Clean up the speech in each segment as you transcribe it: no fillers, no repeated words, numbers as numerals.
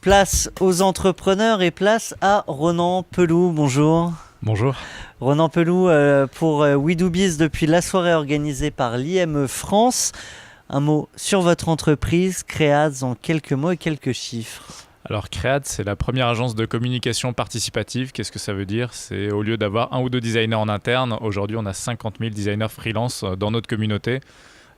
Place aux entrepreneurs et place à Ronan Peloux. Bonjour. Bonjour. Ronan Peloux pour We Do Biz depuis la soirée organisée par l'IME France. Un mot sur votre entreprise, Creads, en quelques mots et quelques chiffres. Alors Creads, c'est la première agence de communication participative. Qu'est-ce que ça veut dire ? C'est au lieu d'avoir un ou deux designers en interne, aujourd'hui on a 50 000 designers freelance dans notre communauté.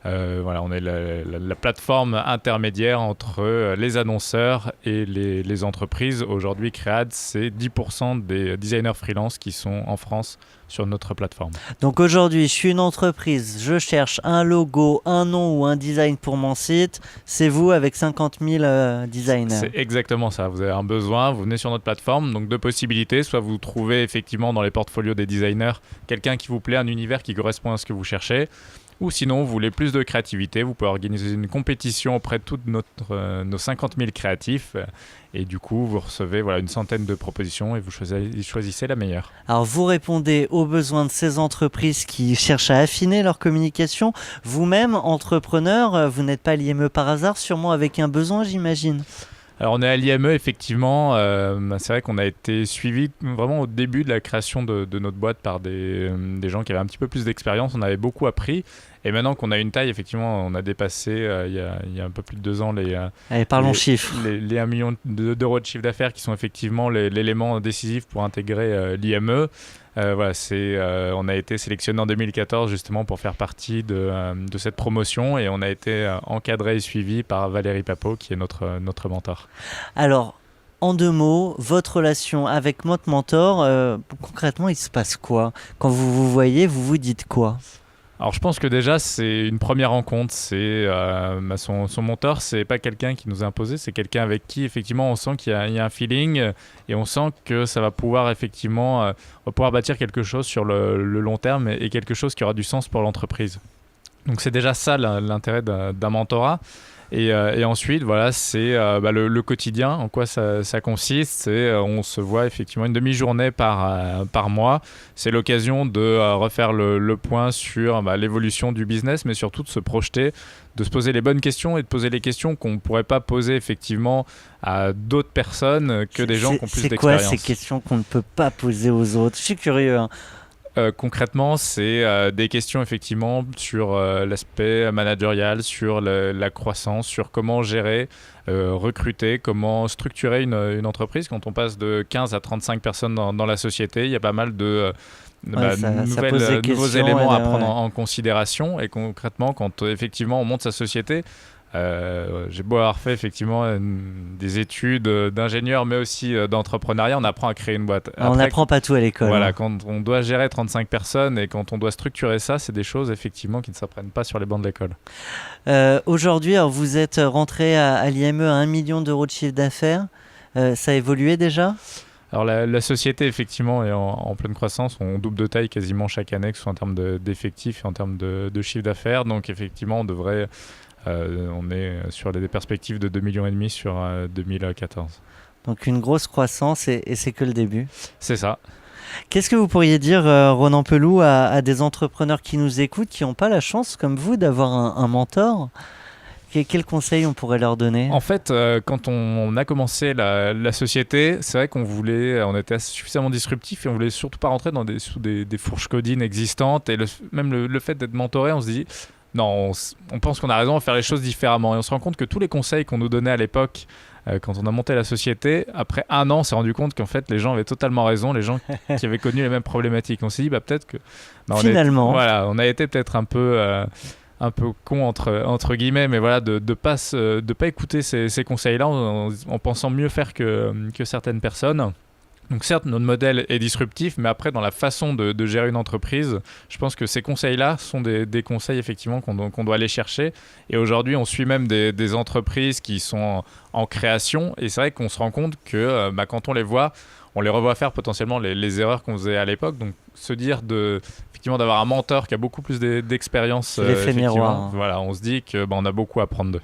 On est la plateforme intermédiaire entre les annonceurs et les entreprises. Aujourd'hui, Creads, c'est 10% des designers freelance qui sont en France sur notre plateforme. Donc aujourd'hui, je suis une entreprise, je cherche un logo, un nom ou un design pour mon site. C'est vous avec 50 000 designers. C'est exactement ça. Vous avez un besoin, vous venez sur notre plateforme. Donc deux possibilités. Soit vous trouvez effectivement dans les portfolios des designers quelqu'un qui vous plaît, un univers qui correspond à ce que vous cherchez. Ou sinon, vous voulez plus de créativité, vous pouvez organiser une compétition auprès de tous nos 50 000 créatifs. Et du coup, vous recevez une centaine de propositions et vous choisissez la meilleure. Alors, vous répondez aux besoins de ces entreprises qui cherchent à affiner leur communication. Vous-même, entrepreneur, vous n'êtes pas à l'IME par hasard, sûrement avec un besoin, j'imagine. Alors on est à l'IME effectivement, c'est vrai qu'on a été suivi vraiment au début de la création de notre boîte par des gens qui avaient un petit peu plus d'expérience, on avait beaucoup appris et maintenant qu'on a une taille, effectivement on a dépassé il y a un peu plus de 2 ans chiffres. Les 1 million d'euros de chiffre d'affaires qui sont effectivement l'élément décisif pour intégrer l'IME. On a été sélectionné en 2014 justement pour faire partie de cette promotion et on a été encadré et suivi par Valérie Papot qui est notre mentor. Alors, en 2 mots, votre relation avec votre mentor, concrètement, il se passe quoi ? Quand vous vous voyez, vous vous dites quoi ? Alors je pense que déjà c'est une première rencontre, son mentor, c'est pas quelqu'un qui nous a imposé, c'est quelqu'un avec qui effectivement on sent qu'il y a un feeling et on sent que ça va pouvoir effectivement on va pouvoir bâtir quelque chose sur le long terme et quelque chose qui aura du sens pour l'entreprise. Donc c'est déjà ça l'intérêt d'un mentorat. Et ensuite, c'est le quotidien. En quoi ça consiste ? On se voit effectivement une demi-journée par mois. C'est l'occasion de refaire le point sur l'évolution du business, mais surtout de se projeter, de se poser les bonnes questions et de poser les questions qu'on ne pourrait pas poser effectivement à d'autres personnes que des gens qui ont plus d'expérience. C'est quoi ces questions qu'on ne peut pas poser aux autres ? Je suis curieux. Concrètement, c'est des questions effectivement sur l'aspect managérial, sur la croissance, sur comment gérer, recruter, comment structurer une entreprise. Quand on passe de 15 à 35 personnes dans la société, il y a pas mal de nouveaux éléments à prendre en considération. Et concrètement, quand effectivement on monte sa société, j'ai beau avoir fait effectivement des études d'ingénieur mais aussi d'entrepreneuriat, on apprend à créer une boîte. Après, on n'apprend pas tout à l'école. Voilà, quand on doit gérer 35 personnes et quand on doit structurer ça, c'est des choses effectivement qui ne s'apprennent pas sur les bancs de l'école. Aujourd'hui, vous êtes rentré à l'IME à 1 million d'euros de chiffre d'affaires. Ça a évolué déjà ? Alors la société effectivement est en pleine croissance, on double de taille quasiment chaque année, que ce soit en termes d'effectifs et en termes de chiffre d'affaires. Donc effectivement, on est sur des perspectives de 2,5 millions sur 2014. Donc une grosse croissance et c'est que le début. C'est ça. Qu'est-ce que vous pourriez dire, Ronan Peloux, à des entrepreneurs qui nous écoutent, qui n'ont pas la chance, comme vous, d'avoir un mentor ? Quels conseils on pourrait leur donner ? En fait, quand on a commencé la société, c'est vrai on était suffisamment disruptif et on voulait surtout pas rentrer sous des fourches codines existantes. Et même le fait d'être mentoré, on se dit... Non, on pense qu'on a raison à faire les choses différemment. Et on se rend compte que tous les conseils qu'on nous donnait à l'époque, quand on a monté la société, après 1 an, on s'est rendu compte qu'en fait, les gens avaient totalement raison, les gens qui avaient connu les mêmes problématiques. On s'est dit, peut-être que... Finalement. On a été peut-être un peu con entre guillemets, mais voilà, de pas écouter ces conseils-là en pensant mieux faire que certaines personnes. Donc certes, notre modèle est disruptif, mais après, dans la façon de gérer une entreprise, je pense que ces conseils-là sont des conseils effectivement qu'on doit aller chercher. Et aujourd'hui, on suit même des entreprises qui sont en création. Et c'est vrai qu'on se rend compte que quand on les voit, on les revoit faire potentiellement les erreurs qu'on faisait à l'époque. Donc se dire effectivement d'avoir un mentor qui a beaucoup plus d'expérience, c'est l'effet miroir. Voilà, on se dit qu'on a beaucoup à apprendre d'eux.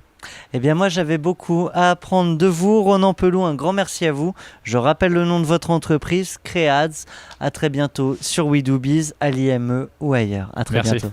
Eh bien moi j'avais beaucoup à apprendre de vous, Ronan Peloux, un grand merci à vous. Je rappelle le nom de votre entreprise, Creads. À très bientôt sur We Do Biz, à l'IME ou ailleurs. À très bientôt.